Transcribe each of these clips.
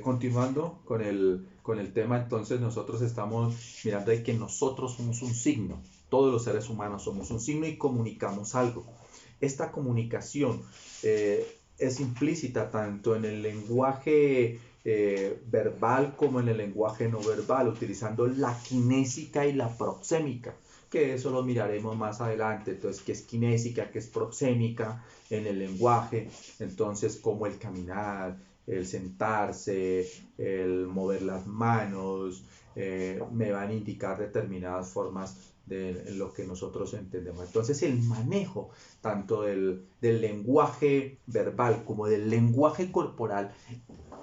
Continuando con el tema, entonces nosotros estamos mirando de que nosotros somos un signo, todos los seres humanos somos un signo y comunicamos algo. Esta comunicación es implícita tanto en el lenguaje verbal como en el lenguaje no verbal, utilizando la kinésica y la proxémica, que eso lo miraremos más adelante. Entonces, ¿qué es kinésica, qué es proxémica en el lenguaje? Entonces, como el caminar, el sentarse, el mover las manos, me van a indicar determinadas formas de lo que nosotros entendemos. Entonces el manejo tanto del lenguaje verbal como del lenguaje corporal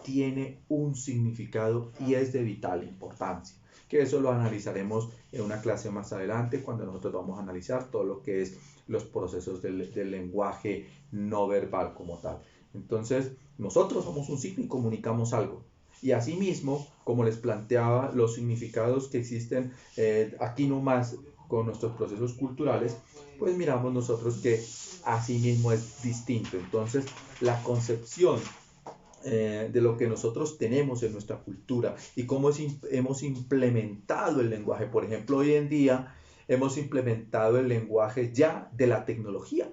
tiene un significado y es de vital importancia, que eso lo analizaremos en una clase más adelante cuando nosotros vamos a analizar todo lo que es los procesos del lenguaje no verbal como tal. Entonces, nosotros somos un signo y comunicamos algo. Y asimismo, como les planteaba, los significados que existen aquí nomás con nuestros procesos culturales, pues miramos nosotros que asimismo es distinto. Entonces, la concepción de lo que nosotros tenemos en nuestra cultura y cómo hemos implementado el lenguaje. Por ejemplo, hoy en día hemos implementado el lenguaje ya de la tecnología,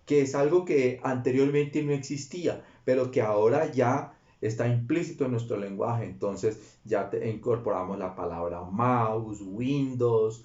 que es algo que anteriormente no existía, pero que ahora ya está implícito en nuestro lenguaje. Entonces ya incorporamos la palabra mouse, Windows,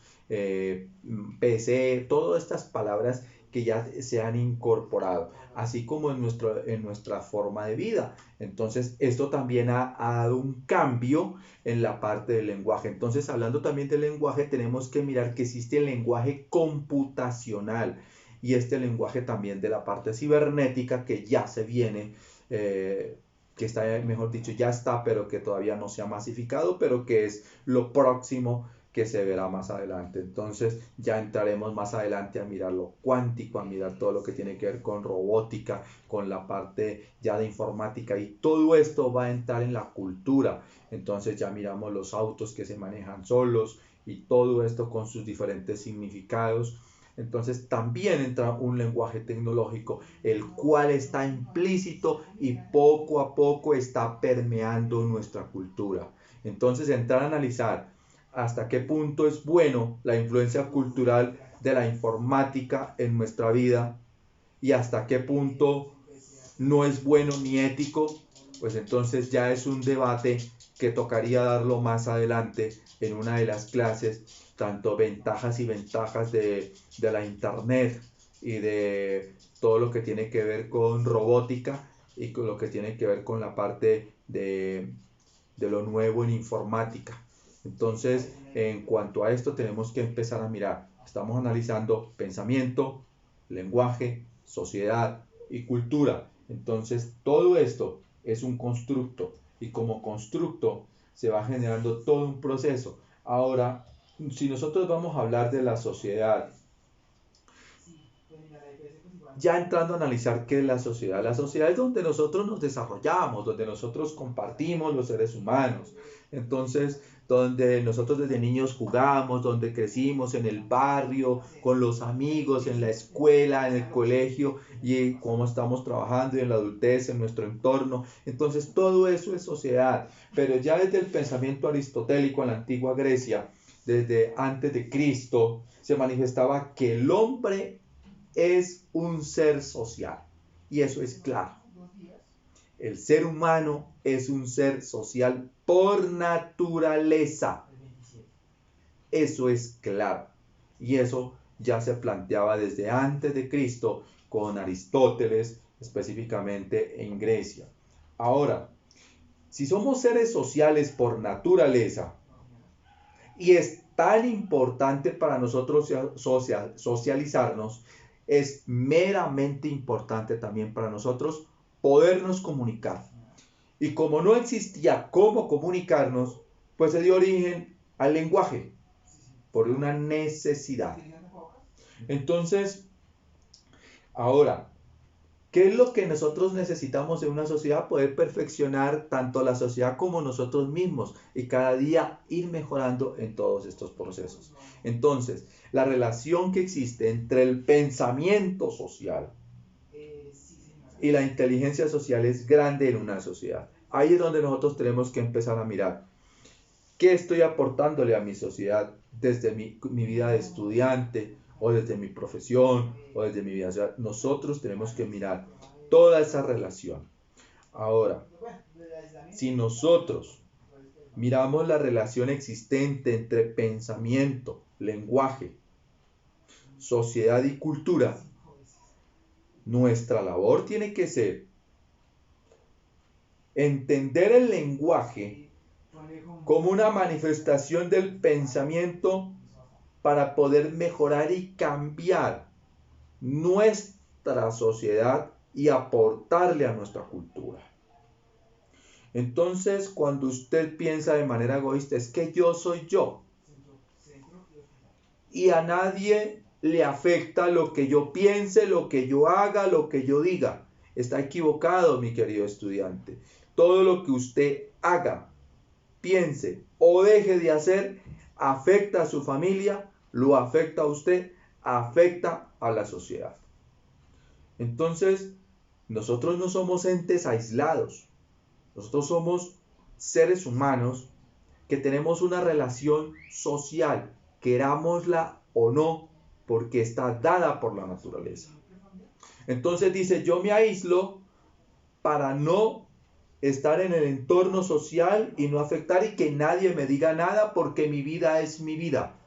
PC, todas estas palabras que ya se han incorporado, así como en nuestra forma de vida. Entonces esto también ha dado un cambio en la parte del lenguaje. Entonces, hablando también del lenguaje, tenemos que mirar que existe el lenguaje computacional y este lenguaje también de la parte cibernética que ya se viene, que está, mejor dicho, ya está, pero que todavía no se ha masificado, pero que es lo próximo que se verá más adelante. Entonces ya entraremos más adelante a mirar lo cuántico, a mirar todo lo que tiene que ver con robótica, con la parte ya de informática, y todo esto va a entrar en la cultura. Entonces ya miramos los autos que se manejan solos y todo esto con sus diferentes significados. Entonces también entra un lenguaje tecnológico, el cual está implícito y poco a poco está permeando nuestra cultura. Entonces entrar a analizar hasta qué punto es bueno la influencia cultural de la informática en nuestra vida y hasta qué punto no es bueno ni ético, pues entonces ya es un debate que tocaría darlo más adelante en una de las clases, tanto ventajas y ventajas de la internet y de todo lo que tiene que ver con robótica y con lo que tiene que ver con la parte de lo nuevo en informática. Entonces, en cuanto a esto, tenemos que empezar a mirar. Estamos analizando pensamiento, lenguaje, sociedad y cultura. Entonces, todo esto es un constructo y como constructo se va generando todo un proceso. Ahora, si nosotros vamos a hablar de la sociedad, ya entrando a analizar qué es la sociedad es donde nosotros nos desarrollamos, donde nosotros compartimos los seres humanos. Entonces, donde nosotros desde niños jugamos, donde crecimos en el barrio, con los amigos, en la escuela, en el colegio, y cómo estamos trabajando y en la adultez, en nuestro entorno. Entonces, todo eso es sociedad. Pero ya desde el pensamiento aristotélico en la antigua Grecia, desde antes de Cristo, se manifestaba que el hombre es un ser social. Y eso es claro. El ser humano es un ser social por naturaleza. Eso es claro. Y eso ya se planteaba desde antes de Cristo con Aristóteles, específicamente en Grecia. Ahora, si somos seres sociales por naturaleza y es tan importante para nosotros socializarnos, es meramente importante también para nosotros podernos comunicar. Y como no existía cómo comunicarnos, pues se dio origen al lenguaje por una necesidad. Entonces, ahora, ¿qué es lo que nosotros necesitamos en una sociedad? Poder perfeccionar tanto la sociedad como nosotros mismos y cada día ir mejorando en todos estos procesos. Entonces, la relación que existe entre el pensamiento social y la inteligencia social es grande en una sociedad. Ahí es donde nosotros tenemos que empezar a mirar qué estoy aportándole a mi sociedad desde mi vida de estudiante o desde mi profesión o desde mi vida. O sea, nosotros tenemos que mirar toda esa relación. Ahora, si nosotros miramos la relación existente entre pensamiento, lenguaje, sociedad y cultura, nuestra labor tiene que ser entender el lenguaje como una manifestación del pensamiento para poder mejorar y cambiar nuestra sociedad y aportarle a nuestra cultura. Entonces, cuando usted piensa de manera egoísta, es que yo soy yo. Y a nadie le afecta lo que yo piense, lo que yo haga, lo que yo diga. Está equivocado, mi querido estudiante. Todo lo que usted haga, piense o deje de hacer, afecta a su familia, lo afecta a usted, afecta a la sociedad. Entonces, nosotros no somos entes aislados. Nosotros somos seres humanos que tenemos una relación social, querámosla o no, porque está dada por la naturaleza. Entonces dice, yo me aíslo para no estar en el entorno social y no afectar y que nadie me diga nada porque mi vida es mi vida.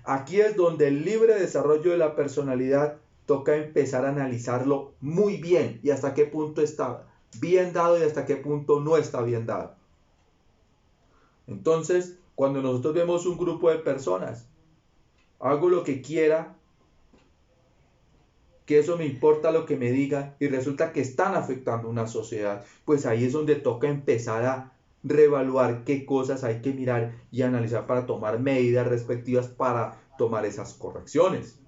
Aquí es donde el libre desarrollo de la personalidad toca empezar a analizarlo muy bien y hasta qué punto está bien dado y hasta qué punto no está bien dado. Entonces, cuando nosotros vemos un grupo de personas, hago lo que quiera, que eso me importa lo que me digan y resulta que están afectando una sociedad, pues ahí es donde toca empezar a reevaluar qué cosas hay que mirar y analizar para tomar medidas respectivas para tomar esas correcciones.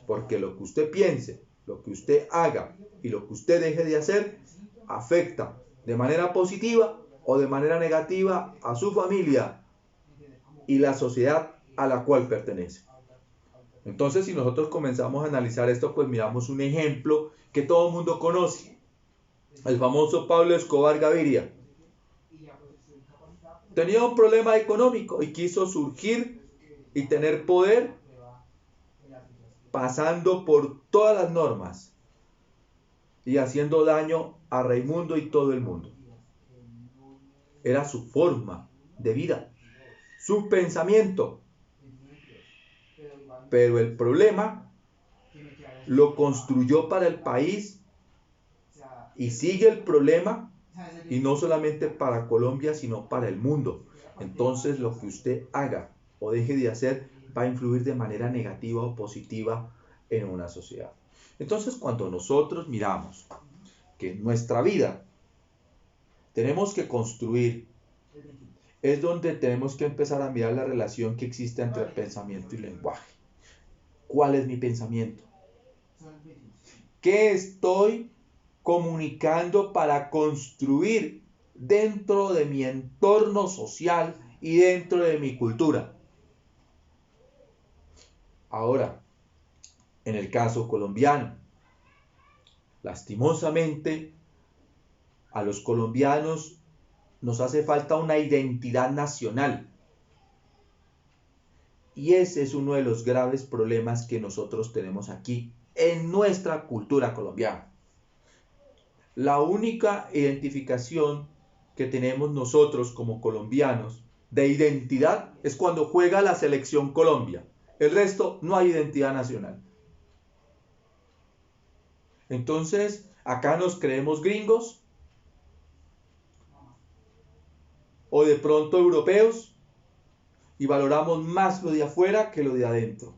Porque lo que usted piense, lo que usted haga y lo que usted deje de hacer afecta de manera positiva o de manera negativa a su familia y la sociedad a la cual pertenece. Entonces, si nosotros comenzamos a analizar esto, pues miramos un ejemplo que todo el mundo conoce, el famoso Pablo Escobar Gaviria. Tenía un problema económico y quiso surgir y tener poder pasando por todas las normas y haciendo daño a Raimundo y todo el mundo. Era su forma de vida, su pensamiento. Pero el problema lo construyó para el país y sigue el problema, y no solamente para Colombia, sino para el mundo. Entonces, lo que usted haga o deje de hacer va a influir de manera negativa o positiva en una sociedad. Entonces, cuando nosotros miramos que en nuestra vida tenemos que construir, es donde tenemos que empezar a mirar la relación que existe entre el pensamiento y el lenguaje. ¿Cuál es mi pensamiento? ¿Qué estoy comunicando para construir dentro de mi entorno social y dentro de mi cultura? Ahora, en el caso colombiano, lastimosamente, a los colombianos nos hace falta una identidad nacional. Y ese es uno de los graves problemas que nosotros tenemos aquí en nuestra cultura colombiana. La única identificación que tenemos nosotros como colombianos de identidad es cuando juega la selección Colombia. El resto no hay identidad nacional. Entonces, acá nos creemos gringos o de pronto europeos y valoramos más lo de afuera que lo de adentro.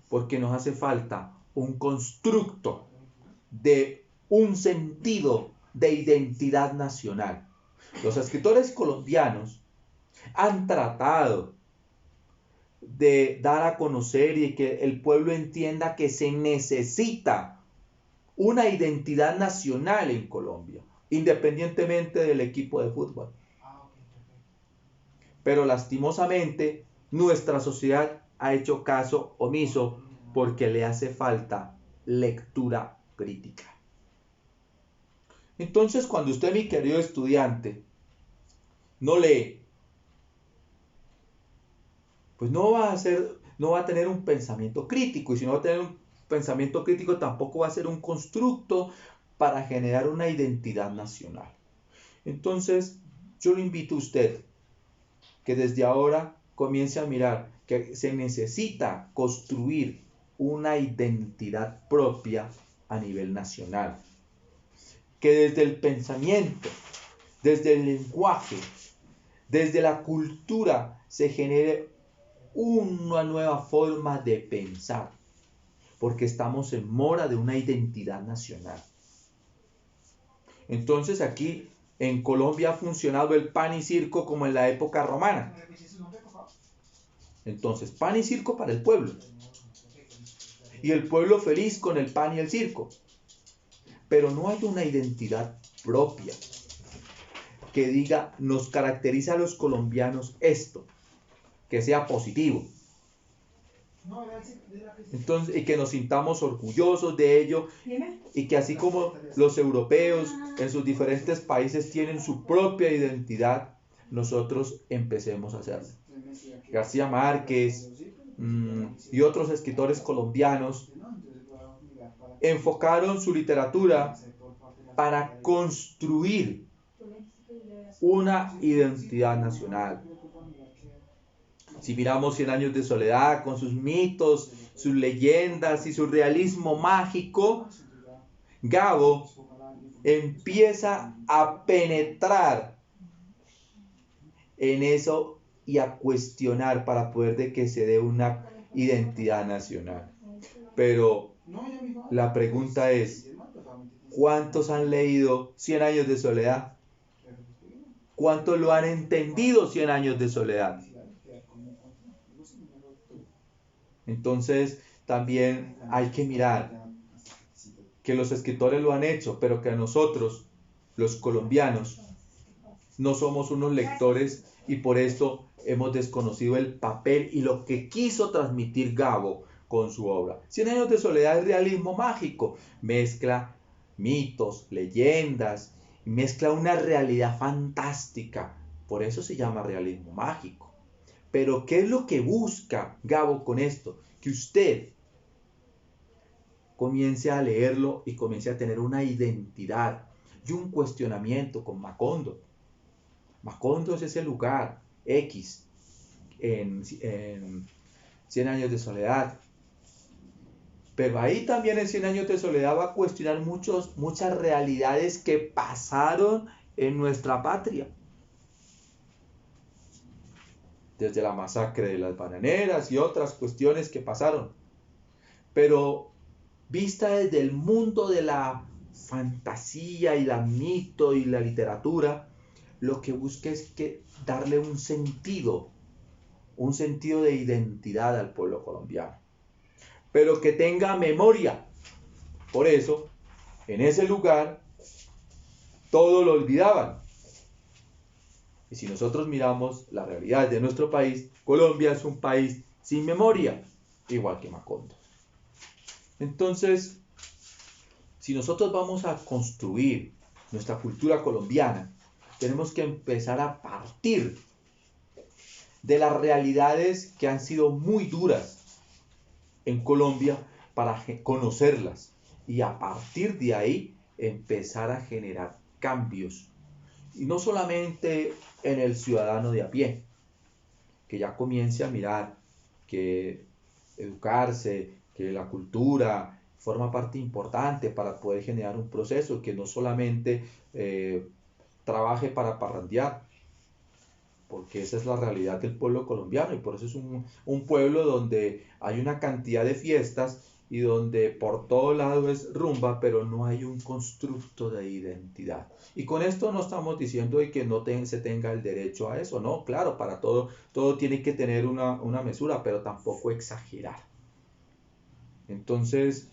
Porque nos hace falta un constructo de un sentido de identidad nacional. Los escritores colombianos han tratado de dar a conocer y que el pueblo entienda que se necesita una identidad nacional en Colombia, independientemente del equipo de fútbol. Pero lastimosamente nuestra sociedad ha hecho caso omiso porque le hace falta lectura crítica. Entonces, cuando usted, mi querido estudiante, no lee, pues no va a tener un pensamiento crítico, y si no va a tener un pensamiento crítico, tampoco va a ser un constructo para generar una identidad nacional. Entonces, yo le invito a usted que desde ahora comience a mirar que se necesita construir una identidad propia a nivel nacional, que desde el pensamiento, desde el lenguaje, desde la cultura se genere una nueva forma de pensar, porque estamos en mora de una identidad nacional. Entonces aquí en Colombia ha funcionado el pan y circo como en la época romana. Entonces, pan y circo para el pueblo. Y el pueblo feliz con el pan y el circo. Pero no hay una identidad propia que diga, nos caracteriza a los colombianos esto, que sea positivo. Entonces, y que nos sintamos orgullosos de ello, y que así como los europeos en sus diferentes países tienen su propia identidad, nosotros empecemos a hacerlo. García Márquez y otros escritores colombianos enfocaron su literatura para construir una identidad nacional. Si miramos Cien Años de Soledad con sus mitos, sus leyendas y su realismo mágico, Gabo empieza a penetrar en eso y a cuestionar para poder de que se dé una identidad nacional. Pero la pregunta es, ¿cuántos han leído 100 años de soledad? ¿Cuántos lo han entendido 100 años de soledad? Entonces, también hay que mirar que los escritores lo han hecho, pero que a nosotros, los colombianos, no somos unos lectores y por eso hemos desconocido el papel y lo que quiso transmitir Gabo con su obra. 100 años de soledad es realismo mágico, mezcla mitos, leyendas, mezcla una realidad fantástica, por eso se llama realismo mágico. Pero ¿qué es lo que busca Gabo con esto? Que usted comience a leerlo y comience a tener una identidad y un cuestionamiento con Macondo. Macondo es ese lugar X en 100 años de soledad. Pero ahí también en 100 años de soledad va a cuestionar muchas realidades que pasaron en nuestra patria. Desde la masacre de las bananeras y otras cuestiones que pasaron. Pero vista desde el mundo de la fantasía y la mito y la literatura, lo que busca es darle un sentido de identidad al pueblo colombiano, pero que tenga memoria. Por eso, en ese lugar, todo lo olvidaban. Y si nosotros miramos la realidad de nuestro país, Colombia es un país sin memoria, igual que Macondo. Entonces, si nosotros vamos a construir nuestra cultura colombiana, tenemos que empezar a partir de las realidades que han sido muy duras en Colombia para conocerlas y a partir de ahí empezar a generar cambios. Y no solamente en el ciudadano de a pie, que ya comience a mirar que educarse, que la cultura forma parte importante para poder generar un proceso, que no solamente trabaje para parrandear, porque esa es la realidad del pueblo colombiano y por eso es un pueblo donde hay una cantidad de fiestas y donde por todo lado es rumba, pero no hay un constructo de identidad. Y con esto no estamos diciendo de que no se tenga el derecho a eso, no, claro, para todo tiene que tener una mesura, pero tampoco exagerar. Entonces,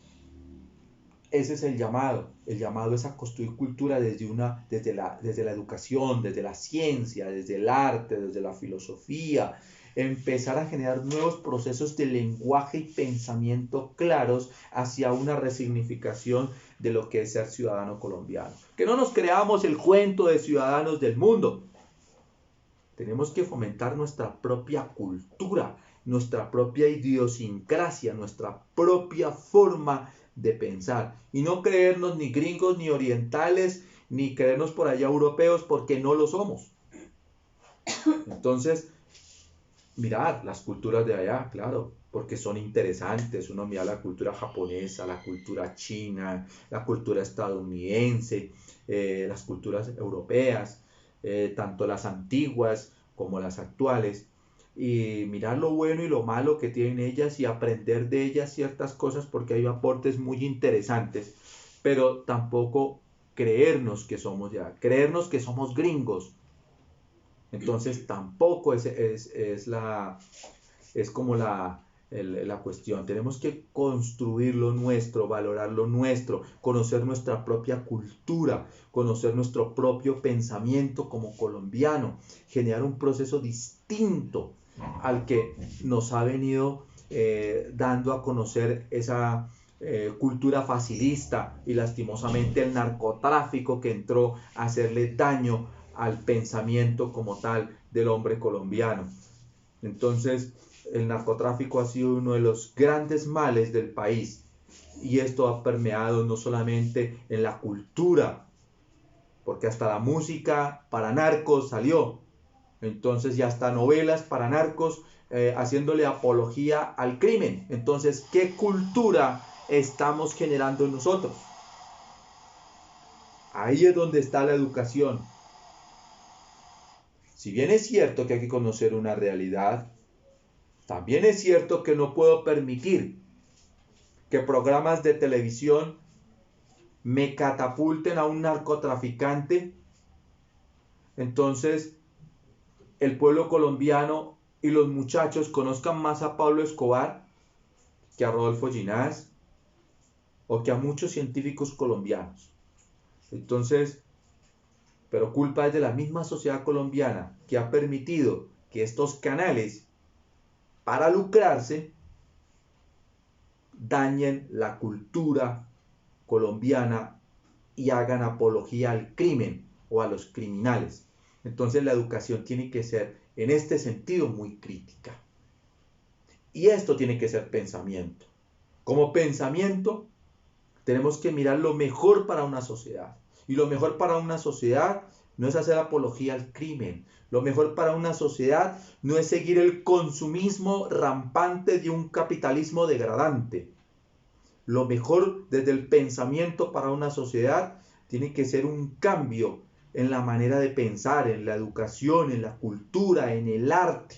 ese es el llamado. El llamado es a construir cultura desde la educación, desde la ciencia, desde el arte, desde la filosofía. Empezar a generar nuevos procesos de lenguaje y pensamiento claros hacia una resignificación de lo que es ser ciudadano colombiano. Que no nos creamos el cuento de ciudadanos del mundo. Tenemos que fomentar nuestra propia cultura, nuestra propia idiosincrasia, nuestra propia forma de pensar. Y no creernos ni gringos, ni orientales, ni creernos por allá europeos, porque no lo somos. Entonces, mirar las culturas de allá, claro, porque son interesantes. Uno mira la cultura japonesa, la cultura china, la cultura estadounidense, las culturas europeas, tanto las antiguas como las actuales, y mirar lo bueno y lo malo que tienen ellas y aprender de ellas ciertas cosas, porque hay aportes muy interesantes, pero tampoco creernos que somos ya, creernos que somos gringos. Entonces tampoco es como la cuestión. Tenemos que construir lo nuestro, valorar lo nuestro, conocer nuestra propia cultura, conocer nuestro propio pensamiento como colombiano, generar un proceso distinto al que nos ha venido dando a conocer esa cultura facilista y lastimosamente el narcotráfico que entró a hacerle daño al pensamiento como tal del hombre colombiano. Entonces, el narcotráfico ha sido uno de los grandes males del país, y esto ha permeado no solamente en la cultura, porque hasta la música para narcos salió. Entonces ya hasta novelas para narcos haciéndole apología al crimen. Entonces, ¿qué cultura estamos generando nosotros? Ahí es donde está la educación. Si bien es cierto que hay que conocer una realidad, también es cierto que no puedo permitir que programas de televisión me catapulten a un narcotraficante. Entonces, el pueblo colombiano y los muchachos conozcan más a Pablo Escobar que a Rodolfo Ginás o que a muchos científicos colombianos. Entonces, pero culpa es de la misma sociedad colombiana, que ha permitido que estos canales, para lucrarse, dañen la cultura colombiana y hagan apología al crimen o a los criminales. Entonces la educación tiene que ser en este sentido muy crítica. Y esto tiene que ser pensamiento. Como pensamiento tenemos que mirar lo mejor para una sociedad. Y lo mejor para una sociedad no es hacer apología al crimen. Lo mejor para una sociedad no es seguir el consumismo rampante de un capitalismo degradante. Lo mejor desde el pensamiento para una sociedad tiene que ser un cambio en la manera de pensar, en la educación, en la cultura, en el arte,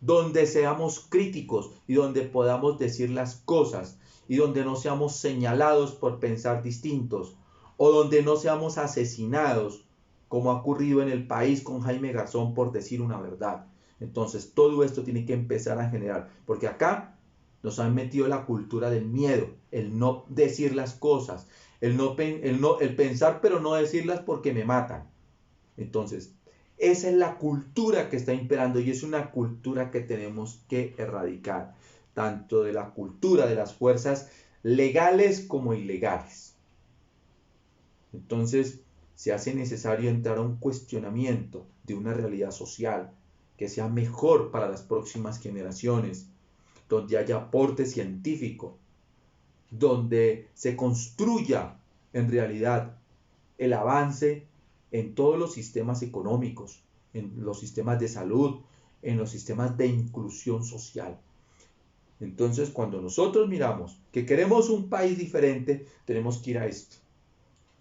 donde seamos críticos y donde podamos decir las cosas y donde no seamos señalados por pensar distintos o donde no seamos asesinados como ha ocurrido en el país con Jaime Garzón por decir una verdad. Entonces todo esto tiene que empezar a generar, porque acá nos han metido la cultura del miedo, el no decir las cosas, el pensar pero no decirlas porque me matan. Entonces, esa es la cultura que está imperando y es una cultura que tenemos que erradicar, tanto de la cultura de las fuerzas legales como ilegales. Entonces, se hace necesario entrar a un cuestionamiento de una realidad social que sea mejor para las próximas generaciones, donde haya aporte científico, donde se construya en realidad el avance en todos los sistemas económicos, en los sistemas de salud, en los sistemas de inclusión social. Entonces, cuando nosotros miramos que queremos un país diferente, tenemos que ir a esto,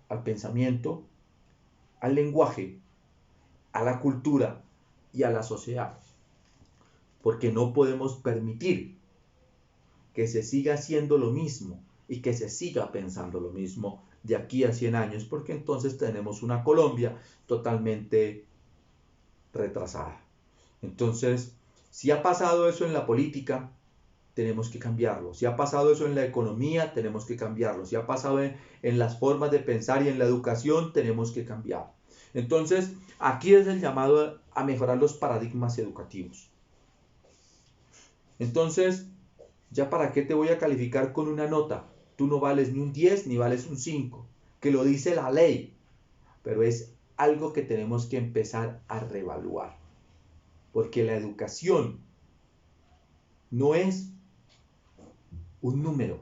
al pensamiento, al lenguaje, a la cultura y a la sociedad. Porque no podemos permitir que se siga haciendo lo mismo y que se siga pensando lo mismo de aquí a 100 años, porque entonces tenemos una Colombia totalmente retrasada. Entonces, si ha pasado eso en la política, tenemos que cambiarlo. Si ha pasado eso en la economía, tenemos que cambiarlo. Si ha pasado en las formas de pensar y en la educación, tenemos que cambiar. Entonces, aquí es el llamado a mejorar los paradigmas educativos. Entonces, ¿ya para qué te voy a calificar con una nota? Tú no vales ni un 10 ni vales un 5, que lo dice la ley, pero es algo que tenemos que empezar a reevaluar, porque la educación no es un número.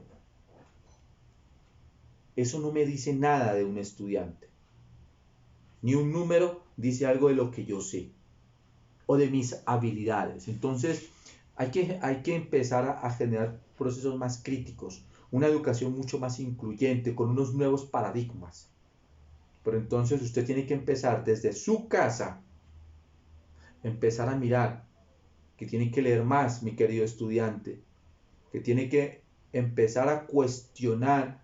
Eso no me dice nada de un estudiante. Ni un número dice algo de lo que yo sé o de mis habilidades. Entonces, hay que empezar a generar procesos más críticos, una educación mucho más incluyente, con unos nuevos paradigmas. Pero entonces usted tiene que empezar desde su casa, empezar a mirar, que tiene que leer más, mi querido estudiante, que tiene que empezar a cuestionar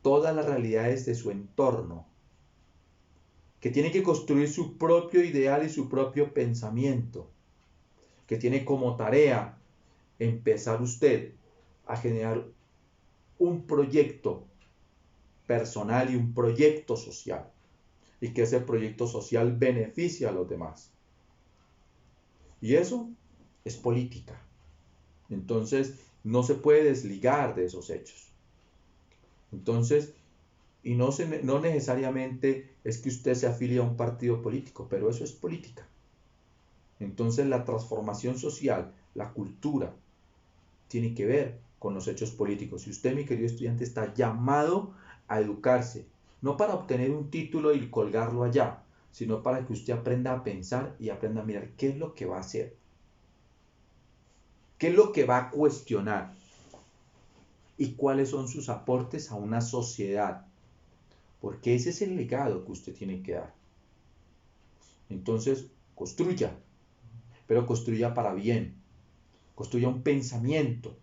todas las realidades de su entorno, que tiene que construir su propio ideal y su propio pensamiento, que tiene como tarea empezar usted a generar un proyecto personal y un proyecto social, y que ese proyecto social beneficie a los demás. Y eso es política. Entonces, no se puede desligar de esos hechos. Entonces, y no necesariamente es que usted se afilie a un partido político, pero eso es política. Entonces, la transformación social, la cultura, tiene que ver con los hechos políticos. Y usted, mi querido estudiante, está llamado a educarse, no para obtener un título y colgarlo allá, sino para que usted aprenda a pensar y aprenda a mirar qué es lo que va a hacer, qué es lo que va a cuestionar y cuáles son sus aportes a una sociedad, porque ese es el legado que usted tiene que dar. Entonces, construya, pero construya para bien, construya un pensamiento,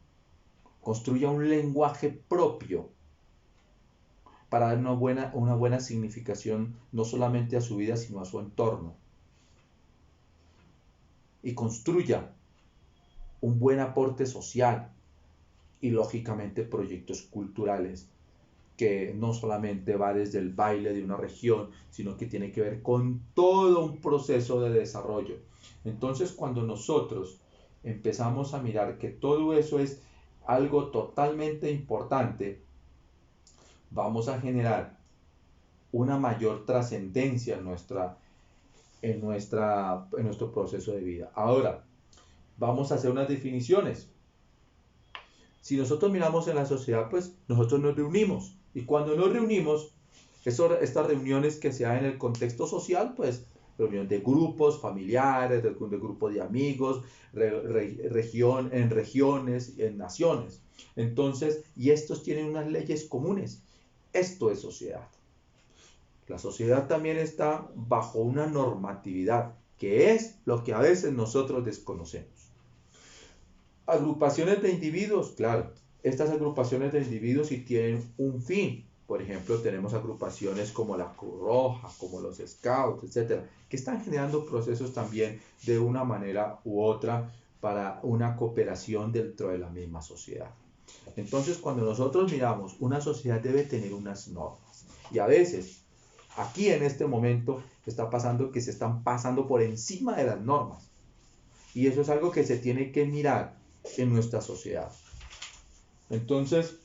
construya un lenguaje propio para dar una buena significación no solamente a su vida, sino a su entorno. Y construya un buen aporte social y lógicamente proyectos culturales que no solamente va desde el baile de una región, sino que tiene que ver con todo un proceso de desarrollo. Entonces, cuando nosotros empezamos a mirar que todo eso es algo totalmente importante, vamos a generar una mayor trascendencia en nuestro proceso de vida. Ahora, vamos a hacer unas definiciones. Si nosotros miramos en la sociedad, pues nosotros nos reunimos. Y cuando nos reunimos, estas reuniones que se dan en el contexto social, pues reunión de grupos familiares, de grupos de amigos, en regiones, en naciones. Entonces, y estos tienen unas leyes comunes. Esto es sociedad. La sociedad también está bajo una normatividad, que es lo que a veces nosotros desconocemos. Agrupaciones de individuos, claro, estas agrupaciones de individuos sí tienen un fin. Por ejemplo, tenemos agrupaciones como la Cruz Roja, como los Scouts, etcétera, que están generando procesos también de una manera u otra para una cooperación dentro de la misma sociedad. Entonces, cuando nosotros miramos, una sociedad debe tener unas normas. Y a veces, aquí en este momento, está pasando que se están pasando por encima de las normas. Y eso es algo que se tiene que mirar en nuestra sociedad. Entonces,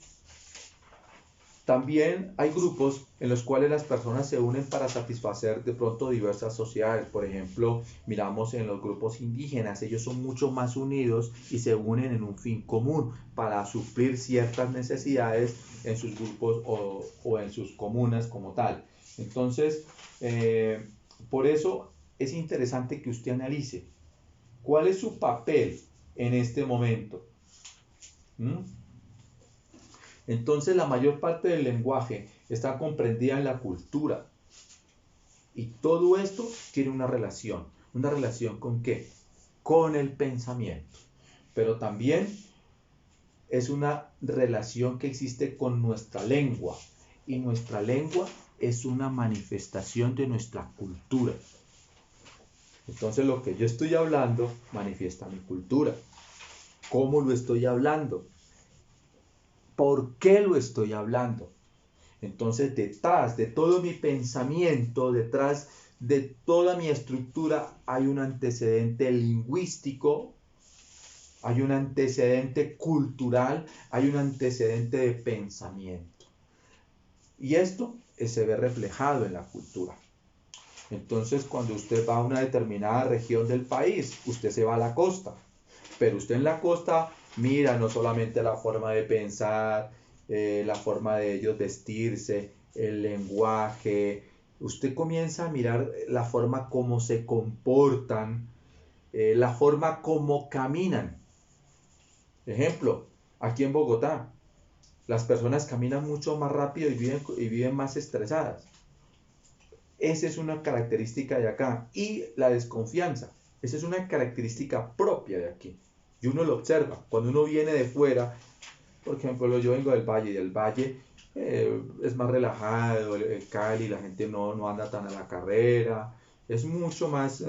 también hay grupos en los cuales las personas se unen para satisfacer de pronto diversas sociedades. Por ejemplo, miramos en los grupos indígenas, ellos son mucho más unidos y se unen en un fin común para suplir ciertas necesidades en sus grupos o en sus comunas como tal. Entonces, por eso es interesante que usted analice cuál es su papel en este momento. Entonces, la mayor parte del lenguaje está comprendida en la cultura. Y todo esto tiene una relación. ¿Una relación con qué? Con el pensamiento. Pero también es una relación que existe con nuestra lengua. Y nuestra lengua es una manifestación de nuestra cultura. Entonces, lo que yo estoy hablando manifiesta mi cultura. cómo lo estoy hablando, por qué lo estoy hablando. Entonces, detrás de todo mi pensamiento, detrás de toda mi estructura, hay un antecedente lingüístico, hay un antecedente cultural, hay un antecedente de pensamiento. Y esto se ve reflejado en la cultura. Entonces, cuando usted va a una determinada región del país, usted se va a la costa, pero usted en la costa mira no solamente la forma de pensar, la forma de ellos vestirse, el lenguaje, usted comienza a mirar la forma como se comportan, la forma como caminan. Ejemplo, aquí en Bogotá, las personas caminan mucho más rápido y viven más estresadas. Esa es una característica de acá. Y la desconfianza, esa es una característica propia de aquí. Y uno lo observa. Cuando uno viene de fuera, por ejemplo, yo vengo del Valle, y del Valle es más relajado, el Cali, la gente no anda tan a la carrera, es mucho más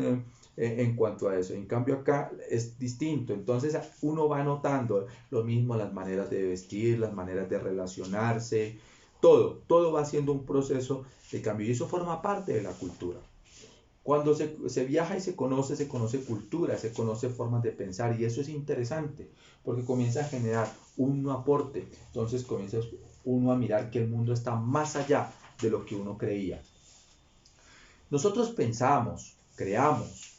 en cuanto a eso. En cambio acá es distinto, entonces uno va notando lo mismo, las maneras de vestir, las maneras de relacionarse, todo va siendo un proceso de cambio y eso forma parte de la cultura. Cuando se viaja y se conoce cultura, se conoce formas de pensar y eso es interesante porque comienza a generar un aporte. Entonces comienza uno a mirar que el mundo está más allá de lo que uno creía. Nosotros pensamos, creamos,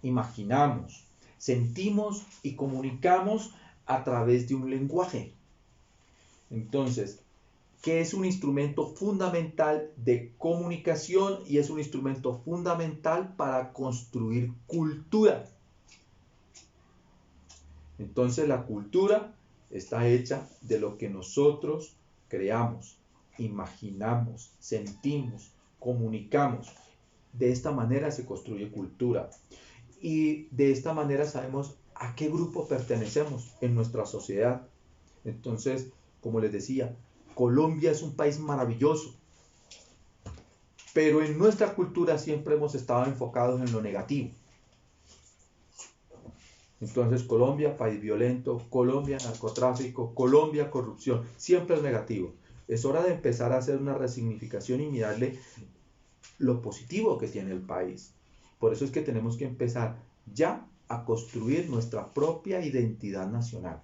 imaginamos, sentimos y comunicamos a través de un lenguaje. Entonces, que es un instrumento fundamental de comunicación y es un instrumento fundamental para construir cultura. Entonces la cultura está hecha de lo que nosotros creamos, imaginamos, sentimos, comunicamos. De esta manera se construye cultura y de esta manera sabemos a qué grupo pertenecemos en nuestra sociedad. Entonces, como les decía, Colombia es un país maravilloso, pero en nuestra cultura siempre hemos estado enfocados en lo negativo. Entonces Colombia, país violento, Colombia, narcotráfico, Colombia, corrupción, siempre es negativo. Es hora de empezar a hacer una resignificación y mirarle lo positivo que tiene el país. Por eso es que tenemos que empezar ya a construir nuestra propia identidad nacional.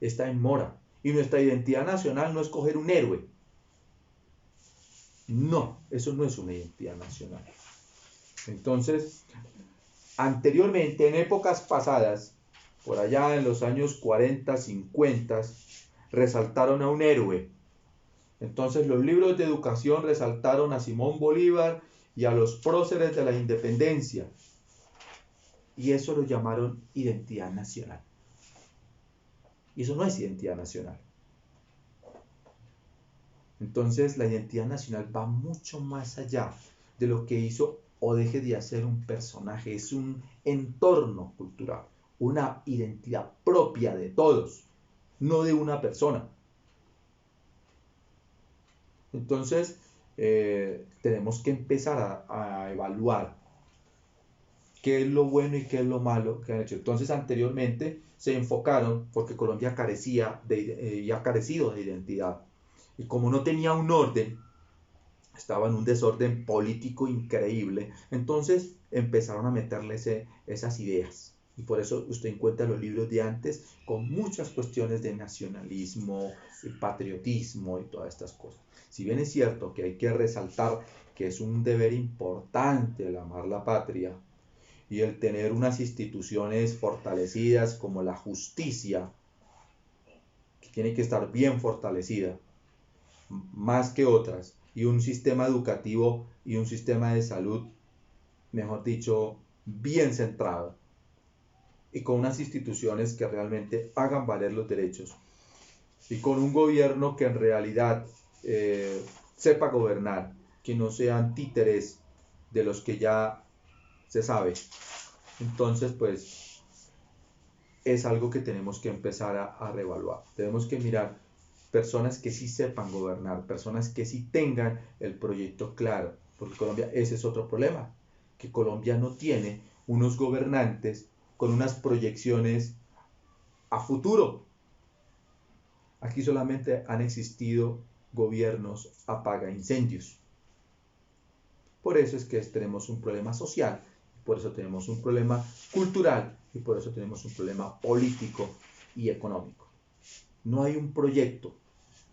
Está en mora. Y nuestra identidad nacional no es coger un héroe. No, eso no es una identidad nacional. Entonces, anteriormente, en épocas pasadas, por allá en los años 40, 50, resaltaron a un héroe. Entonces los libros de educación resaltaron a Simón Bolívar y a los próceres de la independencia. Y eso lo llamaron identidad nacional. Y eso no es identidad nacional. Entonces la identidad nacional va mucho más allá de lo que hizo o deje de hacer un personaje. Es un entorno cultural, una identidad propia de todos, no de una persona. Entonces tenemos que empezar a evaluar qué es lo bueno y qué es lo malo que han hecho. Entonces anteriormente se enfocaron porque Colombia carecía y ha carecido de identidad. Y como no tenía un orden, estaba en un desorden político increíble, entonces empezaron a meterle esas ideas. Y por eso usted encuentra los libros de antes con muchas cuestiones de nacionalismo, patriotismo y todas estas cosas. Si bien es cierto que hay que resaltar que es un deber importante el amar la patria, y el tener unas instituciones fortalecidas como la justicia, que tiene que estar bien fortalecida, más que otras, y un sistema educativo y un sistema de salud, mejor dicho, bien centrado, y con unas instituciones que realmente hagan valer los derechos, y con un gobierno que en realidad sepa gobernar, que no sean títeres de los que ya se sabe. Entonces, pues, es algo que tenemos que empezar a reevaluar. Tenemos que mirar personas que sí sepan gobernar, personas que sí tengan el proyecto claro, porque Colombia, ese es otro problema, que Colombia no tiene unos gobernantes con unas proyecciones a futuro. Aquí solamente han existido gobiernos apaga incendios. Por eso es que tenemos un problema social, por eso tenemos un problema cultural y por eso tenemos un problema político y económico. No hay un proyecto.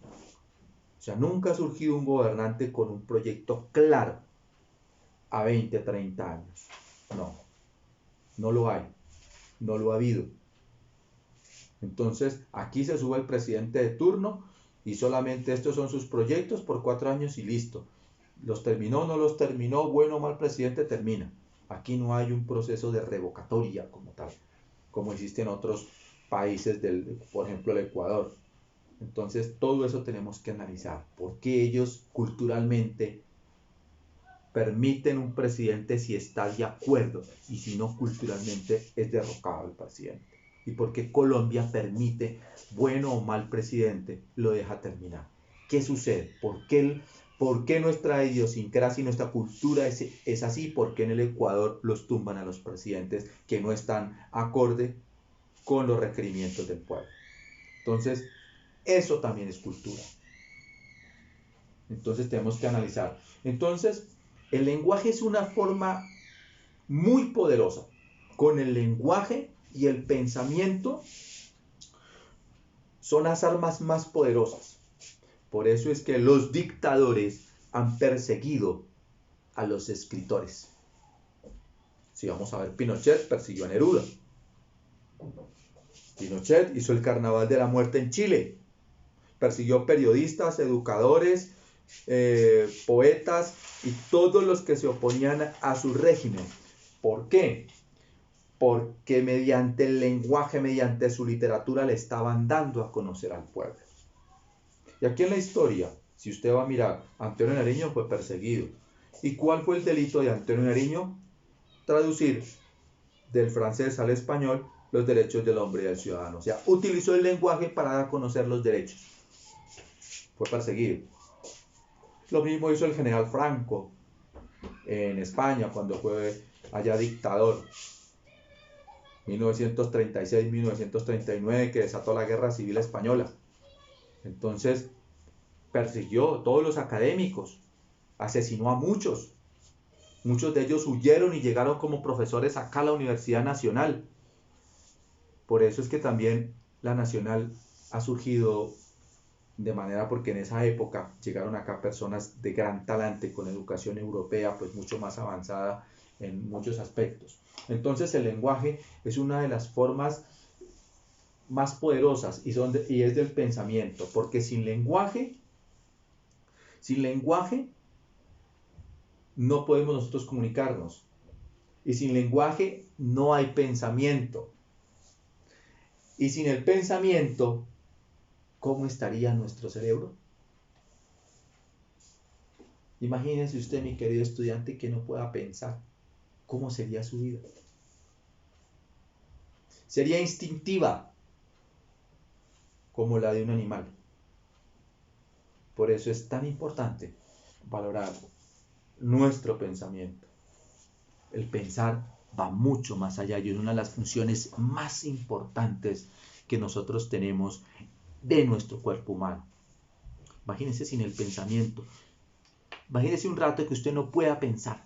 O sea, nunca ha surgido un gobernante con un proyecto claro a 20, 30 años. No lo hay. No lo ha habido. Entonces, aquí se sube el presidente de turno y solamente estos son sus proyectos por 4 años y listo. Los terminó, no los terminó, bueno o mal presidente, termina. Aquí no hay un proceso de revocatoria como tal, como existe en otros países, por ejemplo, el Ecuador. Entonces, todo eso tenemos que analizar. ¿Por qué ellos culturalmente permiten un presidente si está de acuerdo y si no, culturalmente es derrocado el presidente? ¿Y por qué Colombia permite, bueno o mal presidente, lo deja terminar? ¿Qué sucede? ¿Por qué nuestra idiosincrasia y nuestra cultura es así? ¿Por qué en el Ecuador los tumban a los presidentes que no están acorde con los requerimientos del pueblo? Entonces, eso también es cultura. Entonces tenemos que analizar. Entonces, el lenguaje es una forma muy poderosa. Con el lenguaje y el pensamiento son las armas más poderosas. Por eso es que los dictadores han perseguido a los escritores. Si vamos a ver, Pinochet persiguió a Neruda. Pinochet hizo el Carnaval de la Muerte en Chile. Persiguió periodistas, educadores, poetas y todos los que se oponían a su régimen. ¿Por qué? Porque mediante el lenguaje, mediante su literatura, le estaban dando a conocer al pueblo. Y aquí en la historia, si usted va a mirar, Antonio Nariño fue perseguido. ¿Y cuál fue el delito de Antonio Nariño? Traducir del francés al español los derechos del hombre y del ciudadano. O sea, utilizó el lenguaje para dar a conocer los derechos. Fue perseguido. Lo mismo hizo el general Franco en España cuando fue allá dictador. 1936-1939, que desató la Guerra Civil Española. Entonces, persiguió a todos los académicos, asesinó a muchos. Muchos de ellos huyeron y llegaron como profesores acá a la Universidad Nacional. Por eso es que también la Nacional ha surgido de manera, porque en esa época llegaron acá personas de gran talante con educación europea, pues mucho más avanzada en muchos aspectos. Entonces el lenguaje es una de las formas más poderosas y es del pensamiento, porque sin lenguaje no podemos nosotros comunicarnos, y sin lenguaje no hay pensamiento, y sin el pensamiento, ¿cómo estaría nuestro cerebro? Imagínese usted, mi querido estudiante, que no pueda pensar. ¿Cómo sería su vida? Sería instintiva, como la de un animal. Por eso es tan importante valorar nuestro pensamiento. El pensar va mucho más allá y es una de las funciones más importantes que nosotros tenemos de nuestro cuerpo humano. Imagínense sin el pensamiento. Imagínense un rato que usted no pueda pensar.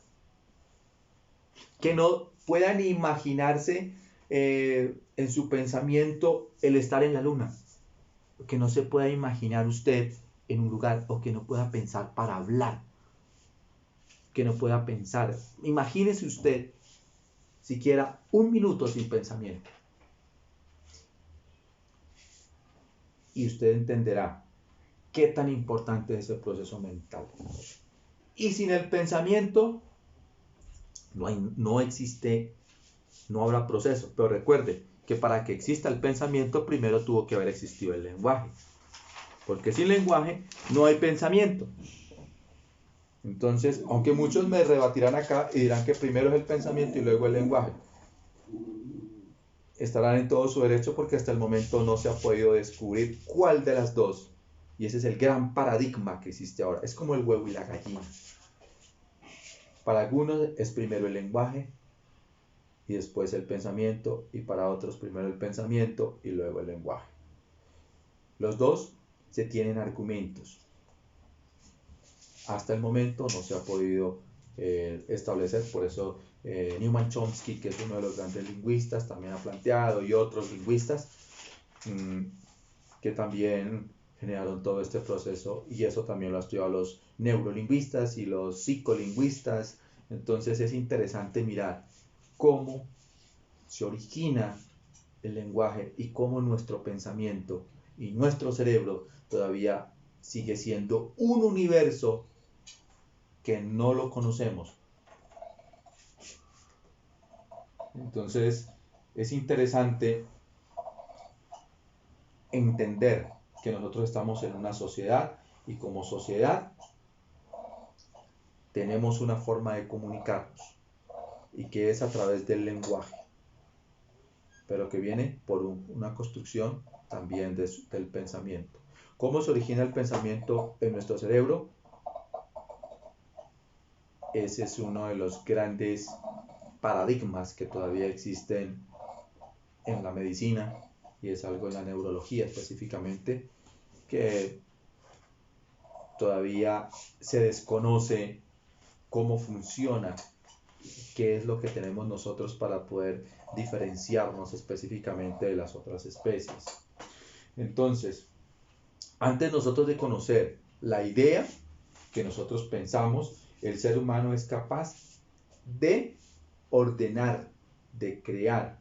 Que no pueda ni imaginarse en su pensamiento el estar en la luna. Que no se pueda imaginar usted en un lugar, o que no pueda pensar para hablar. Que no pueda pensar. Imagínese usted siquiera un minuto sin pensamiento. Y usted entenderá qué tan importante es ese proceso mental. Y sin el pensamiento no existe, no habrá proceso. Pero recuerde que para que exista el pensamiento primero tuvo que haber existido el lenguaje. Porque sin lenguaje no hay pensamiento. Entonces, aunque muchos me rebatirán acá y dirán que primero es el pensamiento y luego el lenguaje, estarán en todo su derecho, porque hasta el momento no se ha podido descubrir cuál de las dos. Y ese es el gran paradigma que existe ahora. Es como el huevo y la gallina. Para algunos es primero el lenguaje y después el pensamiento, y para otros primero el pensamiento y luego el lenguaje. Los dos se tienen argumentos. Hasta el momento no se ha podido establecer, por eso Newman Chomsky, que es uno de los grandes lingüistas, también ha planteado, y otros lingüistas que también generaron todo este proceso, y eso también lo han estudiado los neurolingüistas y los psicolingüistas. Entonces es interesante mirar cómo se origina el lenguaje y cómo nuestro pensamiento y nuestro cerebro todavía sigue siendo un universo que no lo conocemos. Entonces es interesante entender que nosotros estamos en una sociedad y como sociedad tenemos una forma de comunicarnos y que es a través del lenguaje, pero que viene por una construcción también del pensamiento. ¿Cómo se origina el pensamiento en nuestro cerebro? Ese es uno de los grandes paradigmas que todavía existen en la medicina, y es algo en la neurología específicamente, que todavía se desconoce cómo funciona, qué es lo que tenemos nosotros para poder diferenciarnos específicamente de las otras especies. Entonces, antes nosotros de conocer la idea que nosotros pensamos, el ser humano es capaz de ordenar, de crear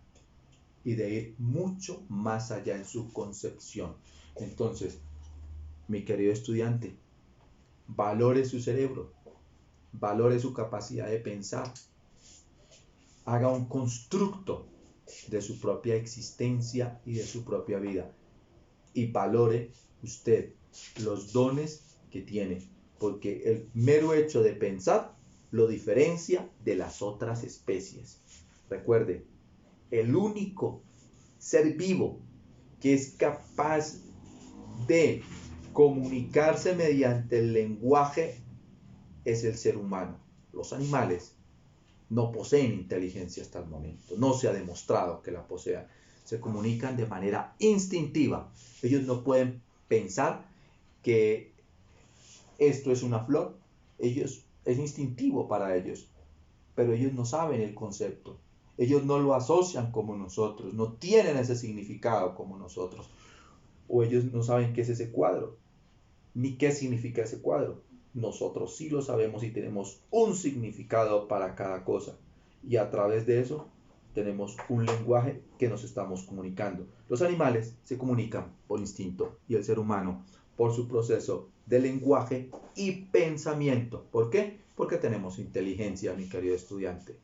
y de ir mucho más allá en su concepción. Entonces, mi querido estudiante, valore su cerebro, valore su capacidad de pensar, haga un constructo de su propia existencia y de su propia vida, y valore usted los dones que tiene, porque el mero hecho de pensar lo diferencia de las otras especies. Recuerde, el único ser vivo que es capaz de comunicarse mediante el lenguaje es el ser humano. Los animales no poseen inteligencia hasta el momento, no se ha demostrado que la posean. Se comunican de manera instintiva. Ellos no pueden pensar que esto es una flor. Es instintivo para ellos, pero ellos no saben el concepto. Ellos no lo asocian como nosotros, no tienen ese significado como nosotros. O ellos no saben qué es ese cuadro, ni qué significa ese cuadro. Nosotros sí lo sabemos y tenemos un significado para cada cosa. Y a través de eso tenemos un lenguaje que nos estamos comunicando. Los animales se comunican por instinto y el ser humano por su proceso de lenguaje y pensamiento. ¿Por qué? Porque tenemos inteligencia, mi querido estudiante.